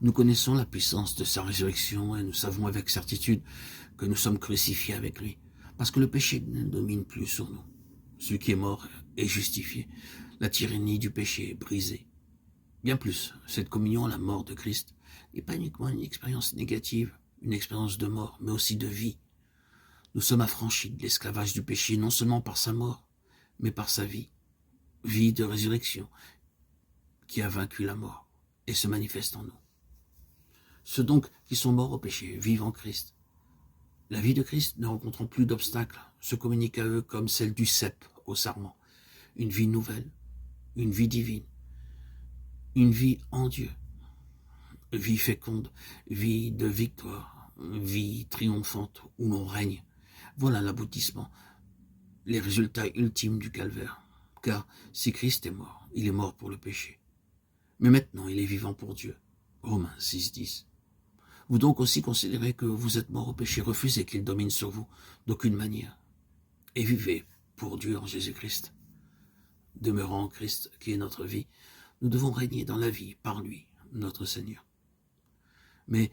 Nous connaissons la puissance de sa résurrection et nous savons avec certitude que nous sommes crucifiés avec lui, parce que le péché ne domine plus sur nous. Celui qui est mort est justifié. La tyrannie du péché est brisée. Bien plus, cette communion à la mort de Christ n'est pas uniquement une expérience négative, une expérience de mort, mais aussi de vie. Nous sommes affranchis de l'esclavage du péché, non seulement par sa mort, mais par sa vie. Vie de résurrection, qui a vaincu la mort et se manifeste en nous. Ceux donc qui sont morts au péché vivent en Christ. La vie de Christ, ne rencontrant plus d'obstacles, se communique à eux comme celle du cep au sarment. Une vie nouvelle, une vie divine, une vie en Dieu, vie féconde, vie de victoire, vie triomphante où l'on règne. Voilà l'aboutissement, les résultats ultimes du calvaire. Car si Christ est mort, il est mort pour le péché. Mais maintenant, il est vivant pour Dieu. Romains 6,10. Vous donc aussi considérez que vous êtes mort au péché, refusez qu'il domine sur vous d'aucune manière. Et vivez pour Dieu en Jésus-Christ. Demeurant en Christ, qui est notre vie, nous devons régner dans la vie par lui, notre Seigneur. Mais,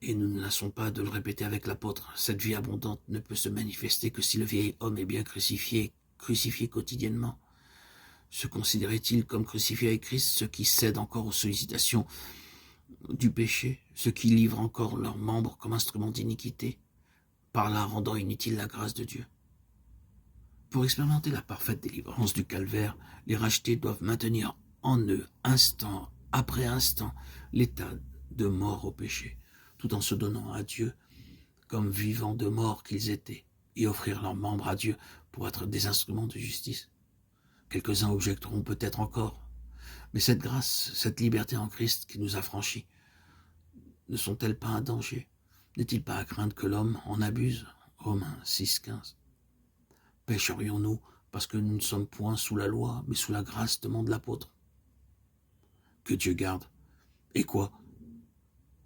et nous ne lassons pas de le répéter avec l'apôtre, cette vie abondante ne peut se manifester que si le vieil homme est bien crucifié quotidiennement. Se considérait-il comme crucifié avec Christ ceux qui cèdent encore aux sollicitations du péché, ceux qui livrent encore leurs membres comme instruments d'iniquité, par là rendant inutile la grâce de Dieu? Pour expérimenter la parfaite délivrance du calvaire, les rachetés doivent maintenir en eux, instant après instant, l'état de mort au péché, tout en se donnant à Dieu comme vivants de mort qu'ils étaient, et offrir leurs membres à Dieu pour être des instruments de justice. Quelques-uns objecteront peut-être encore, mais cette grâce, cette liberté en Christ qui nous a franchis, ne sont-elles pas un danger? N'est-il pas à craindre que l'homme en abuse? Romains 6,15. Pécherions-nous parce que nous ne sommes point sous la loi, mais sous la grâce, demande l'apôtre? Que Dieu garde. Et quoi?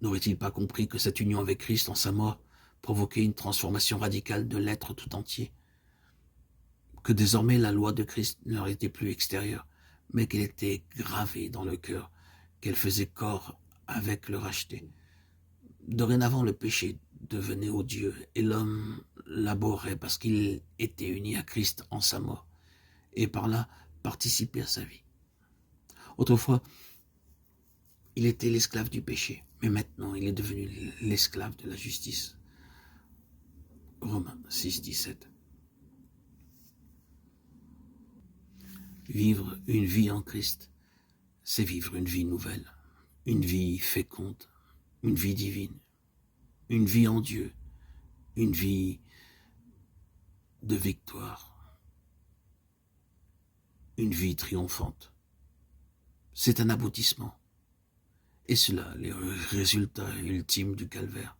N'aurait-il pas compris que cette union avec Christ en sa mort provoquait une transformation radicale de l'être tout entier? Que désormais la loi de Christ ne leur était plus extérieure, mais qu'elle était gravée dans le cœur, qu'elle faisait corps avec le racheté. Dorénavant, le péché devenait odieux et l'homme l'abhorrait parce qu'il était uni à Christ en sa mort et par là participait à sa vie. Autrefois, il était l'esclave du péché, mais maintenant il est devenu l'esclave de la justice. Romains 6,17. Vivre une vie en Christ, c'est vivre une vie nouvelle, une vie féconde, une vie divine, une vie en Dieu, une vie de victoire, une vie triomphante. C'est un aboutissement. Et cela, les résultats ultimes du calvaire.